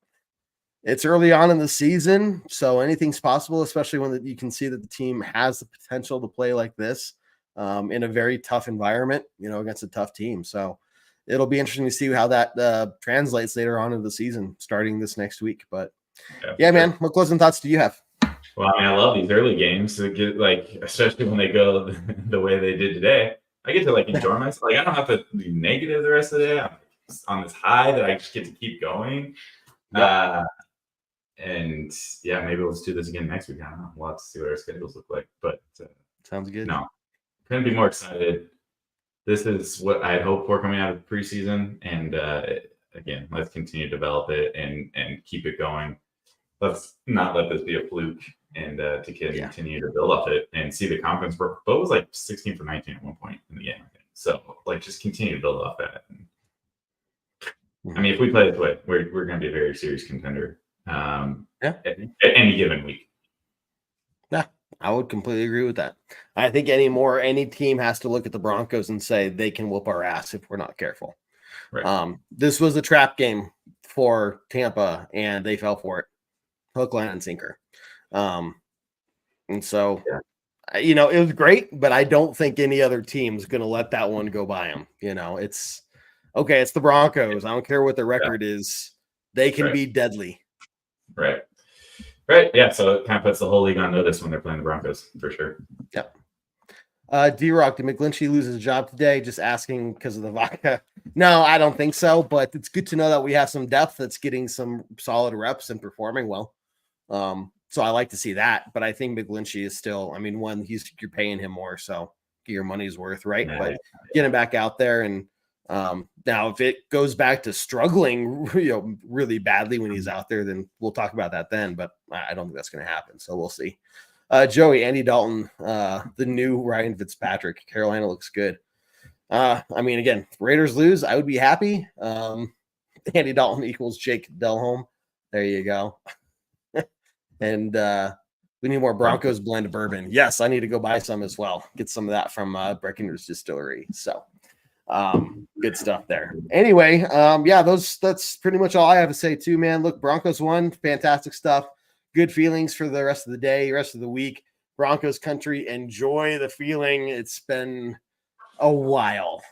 it's early on in the season, so anything's possible, especially when you can see that the team has the potential to play like this in a very tough environment, against a tough team. So it'll be interesting to see how that translates later on in the season, starting this next week. But yeah, man, what closing thoughts do you have? Well, I mean, I love these early games to get especially when they go the way they did today. I get to enjoy myself. Like, I don't have to be negative the rest of the day. I'm on this high that I just get to keep going. Yep. And yeah, maybe we'll just do this again next week. I don't know. We'll have to see what our schedules look like. But sounds good. No, couldn't be more excited. This is what I had hoped for coming out of preseason. And again, let's continue to develop it and keep it going. Let's not let this be a fluke, and to continue to build off it and see the confidence. Bo was like 16 for 19 at one point in the game, I think. So just continue to build off that. I mean, if we play this way, we're going to be a very serious contender at any given week. Yeah, I would completely agree with that. I think any team has to look at the Broncos and say they can whoop our ass if we're not careful. Right. This was a trap game for Tampa, and they fell for it. Hook, line, and sinker. And so, it was great, but I don't think any other team's going to let that one go by them. It's okay. It's the Broncos. I don't care what their record is. They can be deadly. Right. Yeah. So it kind of puts the whole league on notice when they're playing the Broncos for sure. Yep. D-Rock, did McGlinchey lose his job today? Just asking because of the vodka. No, I don't think so, but it's good to know that we have some depth that's getting some solid reps and performing well. So I like to see that, but I think McGlinchey is still, one, you're paying him more, so get your money's worth, right? But get him back out there. And now if it goes back to struggling, really badly when he's out there, then we'll talk about that then, but I don't think that's going to happen. So we'll see. Joey, Andy Dalton, the new Ryan Fitzpatrick. Carolina looks good. Again, if Raiders lose, I would be happy. Andy Dalton equals Jake Delhomme. There you go. And we need more Broncos blend bourbon. Yes, I need to go buy some as well. Get some of that from Breckenridge Distillery. So good stuff there. Anyway, that's pretty much all I have to say too, man. Look, Broncos won. Fantastic stuff. Good feelings for the rest of the day, rest of the week. Broncos country, enjoy the feeling. It's been a while,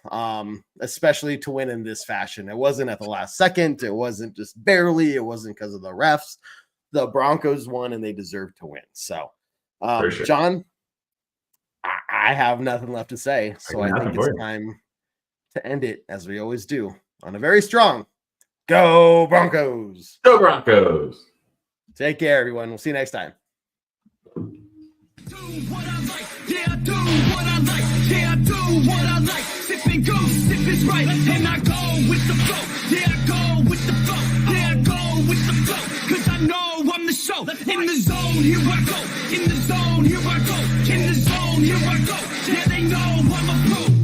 especially to win in this fashion. It wasn't at the last second. It wasn't just barely. It wasn't because of the refs. The Broncos won, and they deserve to win. So, sure. John, I have nothing left to say. So I think it's time to end it, as we always do, on a very strong Go Broncos. Go Broncos. Take care, everyone. We'll see you next time. Do what I like, yeah, I do what I like, yeah, I do what I like. Sip and go, sip is right, and I go with the flow, yeah, I go with the flow, yeah, I go with the flow, cause I know I'm the show. In the zone, here I go, in the zone, here I go, in the zone, here I go, yeah, they know I'm a pro.